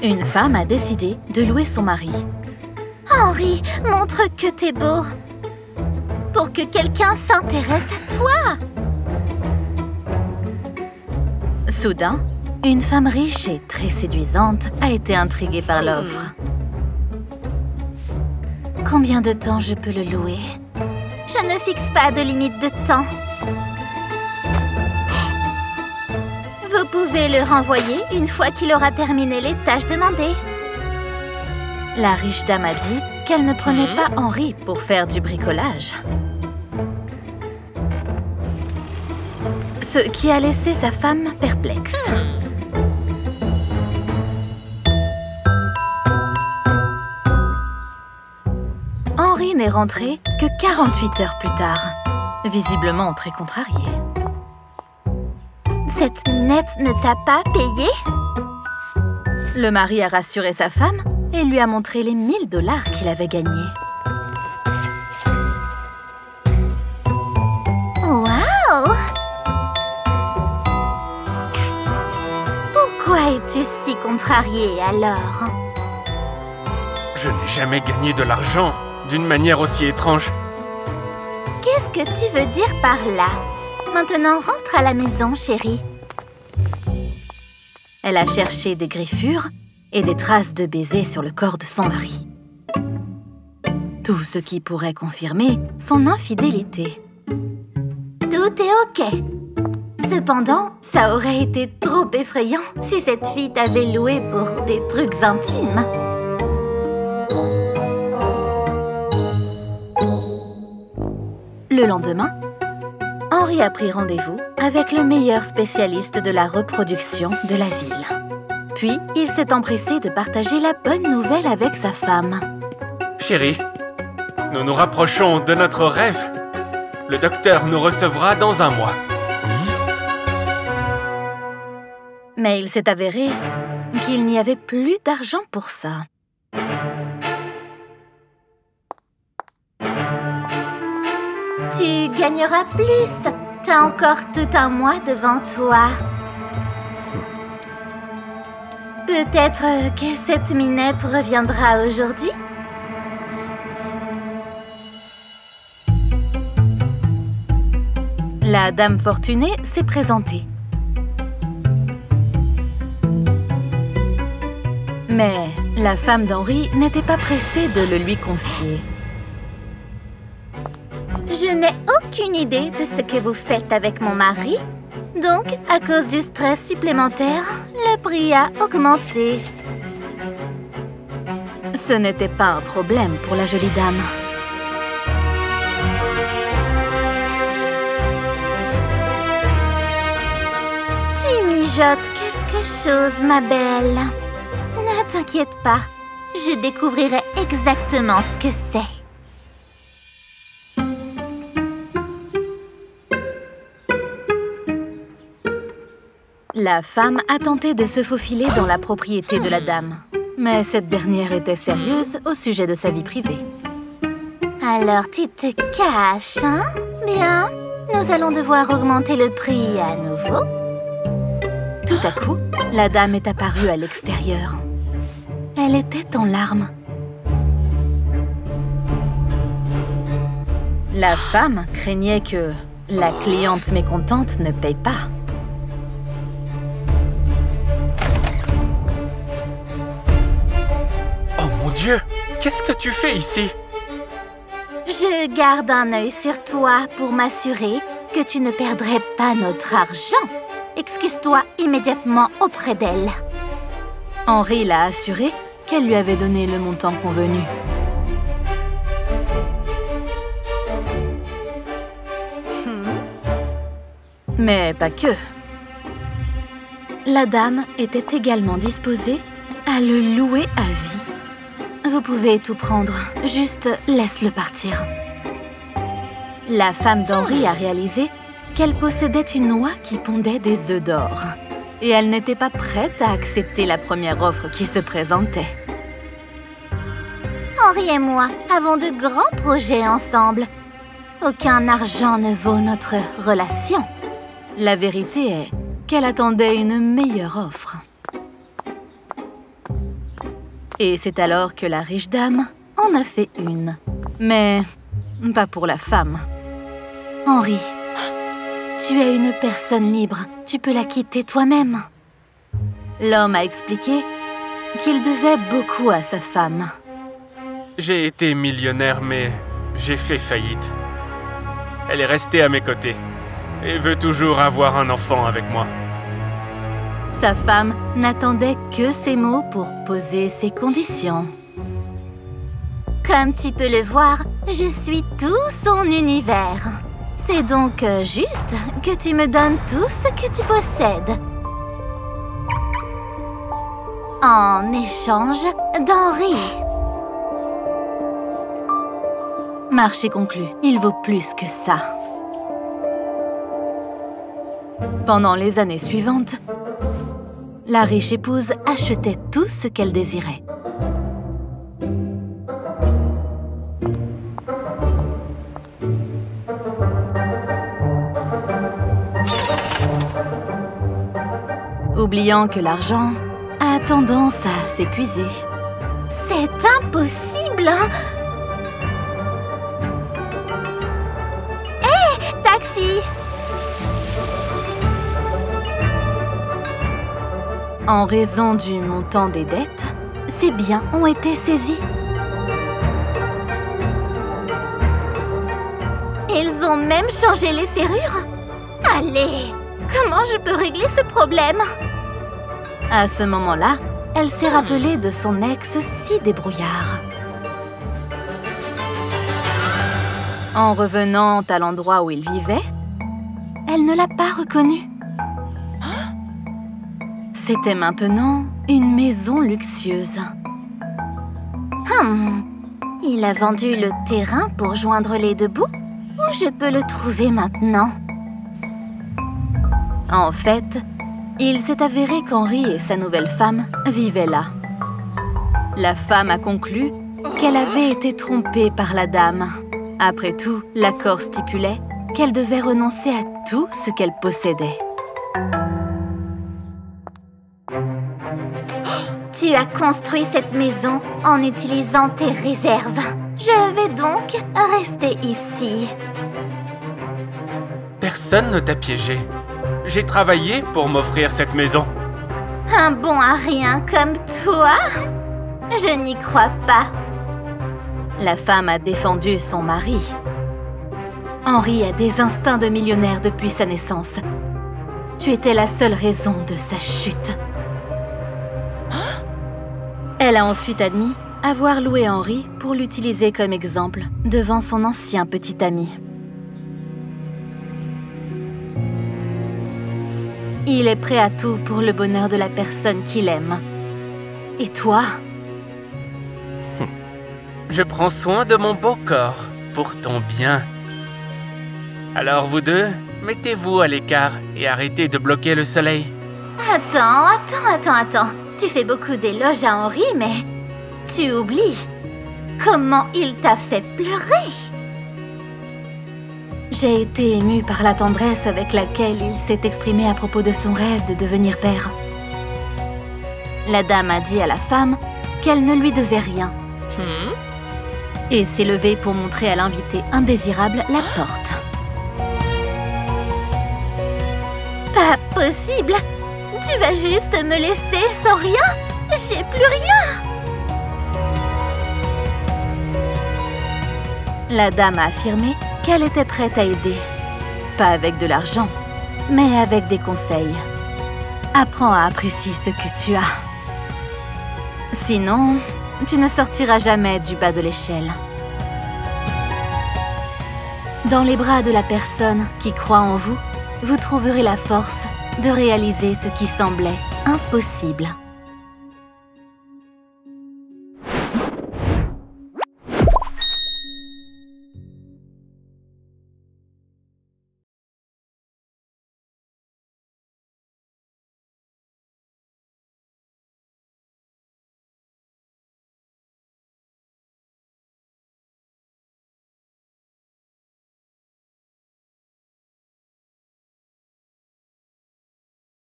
Une femme a décidé de louer son mari. Henri, montre que t'es beau. Pour que quelqu'un s'intéresse à toi. Soudain, une femme riche et très séduisante a été intriguée par l'offre. Combien de temps je peux le louer? Je ne fixe pas de limite de temps. Vous pouvez le renvoyer une fois qu'il aura terminé les tâches demandées. La riche dame a dit qu'elle ne prenait pas Henri pour faire du bricolage. Ce qui a laissé sa femme perplexe. Henri n'est rentré que 48 heures plus tard, visiblement très contrarié. Cette minette ne t'a pas payé? Le mari a rassuré sa femme et lui a montré les 1 000 $ qu'il avait gagnés. Waouh! Pourquoi es-tu si contrarié alors? Je n'ai jamais gagné de l'argent d'une manière aussi étrange. Qu'est-ce que tu veux dire par là? Maintenant, rentre à la maison, chérie. Elle a cherché des griffures et des traces de baisers sur le corps de son mari. Tout ce qui pourrait confirmer son infidélité. Tout est OK. Cependant, ça aurait été trop effrayant si cette fille t'avait loué pour des trucs intimes. Le lendemain, Henri a pris rendez-vous avec le meilleur spécialiste de la reproduction de la ville. Puis, il s'est empressé de partager la bonne nouvelle avec sa femme. Chérie, nous nous rapprochons de notre rêve. Le docteur nous recevra dans 1 mois. Mais il s'est avéré qu'il n'y avait plus d'argent pour ça. Tu gagneras plus. T'as encore tout un mois devant toi. Peut-être que cette minette reviendra aujourd'hui? La dame fortunée s'est présentée. Mais la femme d'Henri n'était pas pressée de le lui confier. Je n'ai aucune idée de ce que vous faites avec mon mari. Donc, à cause du stress supplémentaire, le prix a augmenté. Ce n'était pas un problème pour la jolie dame. Tu mijotes quelque chose, ma belle. Ne t'inquiète pas, je découvrirai exactement ce que c'est. La femme a tenté de se faufiler dans la propriété de la dame. Mais cette dernière était sérieuse au sujet de sa vie privée. Alors tu te caches, hein? Bien, nous allons devoir augmenter le prix à nouveau. Tout à coup, la dame est apparue à l'extérieur. Elle était en larmes. La femme craignait que la cliente mécontente ne paye pas. Dieu, qu'est-ce que tu fais ici? Je garde un œil sur toi pour m'assurer que tu ne perdrais pas notre argent. Excuse-toi immédiatement auprès d'elle. Henri l'a assuré qu'elle lui avait donné le montant convenu. Mais pas que. La dame était également disposée à le louer à vie. Vous pouvez tout prendre, juste laisse-le partir. La femme d'Henri a réalisé qu'elle possédait une oie qui pondait des œufs d'or. Et elle n'était pas prête à accepter la première offre qui se présentait. Henri et moi avons de grands projets ensemble. Aucun argent ne vaut notre relation. La vérité est qu'elle attendait une meilleure offre. Et c'est alors que la riche dame en a fait une. Mais pas pour la femme. Henri, tu es une personne libre. Tu peux la quitter toi-même. L'homme a expliqué qu'il devait beaucoup à sa femme. J'ai été millionnaire, mais j'ai fait faillite. Elle est restée à mes côtés et veut toujours avoir un enfant avec moi. Sa femme n'attendait que ces mots pour poser ses conditions. Comme tu peux le voir, je suis tout son univers. C'est donc juste que tu me donnes tout ce que tu possèdes. En échange d'Henri. Marché conclu, il vaut plus que ça. Pendant les années suivantes, la riche épouse achetait tout ce qu'elle désirait. Oubliant que l'argent a tendance à s'épuiser. C'est impossible, hein? Hé, taxi! En raison du montant des dettes, ses biens ont été saisis. Ils ont même changé les serrures? Allez, comment je peux régler ce problème? À ce moment-là, elle s'est rappelée de son ex si débrouillard. En revenant à l'endroit où il vivait, elle ne l'a pas reconnu. C'était maintenant une maison luxueuse. Il a vendu le terrain pour joindre les deux bouts? Où je peux le trouver maintenant? En fait, il s'est avéré qu'Henri et sa nouvelle femme vivaient là. La femme a conclu qu'elle avait été trompée par la dame. Après tout, l'accord stipulait qu'elle devait renoncer à tout ce qu'elle possédait. Tu as construit cette maison en utilisant tes réserves. Je vais donc rester ici. Personne ne t'a piégé. J'ai travaillé pour m'offrir cette maison. Un bon à rien comme toi? Je n'y crois pas. La femme a défendu son mari. Henri a des instincts de millionnaire depuis sa naissance. Tu étais la seule raison de sa chute. Elle a ensuite admis avoir loué Henri pour l'utiliser comme exemple devant son ancien petit ami. Il est prêt à tout pour le bonheur de la personne qu'il aime. Et toi? Je prends soin de mon beau corps pour ton bien. Alors vous deux, mettez-vous à l'écart et arrêtez de bloquer le soleil. Attends. Tu fais beaucoup d'éloges à Henri, mais tu oublies comment il t'a fait pleurer. J'ai été émue par la tendresse avec laquelle il s'est exprimé à propos de son rêve de devenir père. La dame a dit à la femme qu'elle ne lui devait rien. Et s'est levée pour montrer à l'invité indésirable la porte. Pas possible! Tu vas juste me laisser sans rien? J'ai plus rien! La dame a affirmé qu'elle était prête à aider. Pas avec de l'argent, mais avec des conseils. Apprends à apprécier ce que tu as. Sinon, tu ne sortiras jamais du bas de l'échelle. Dans les bras de la personne qui croit en vous, vous trouverez la force de réaliser ce qui semblait impossible.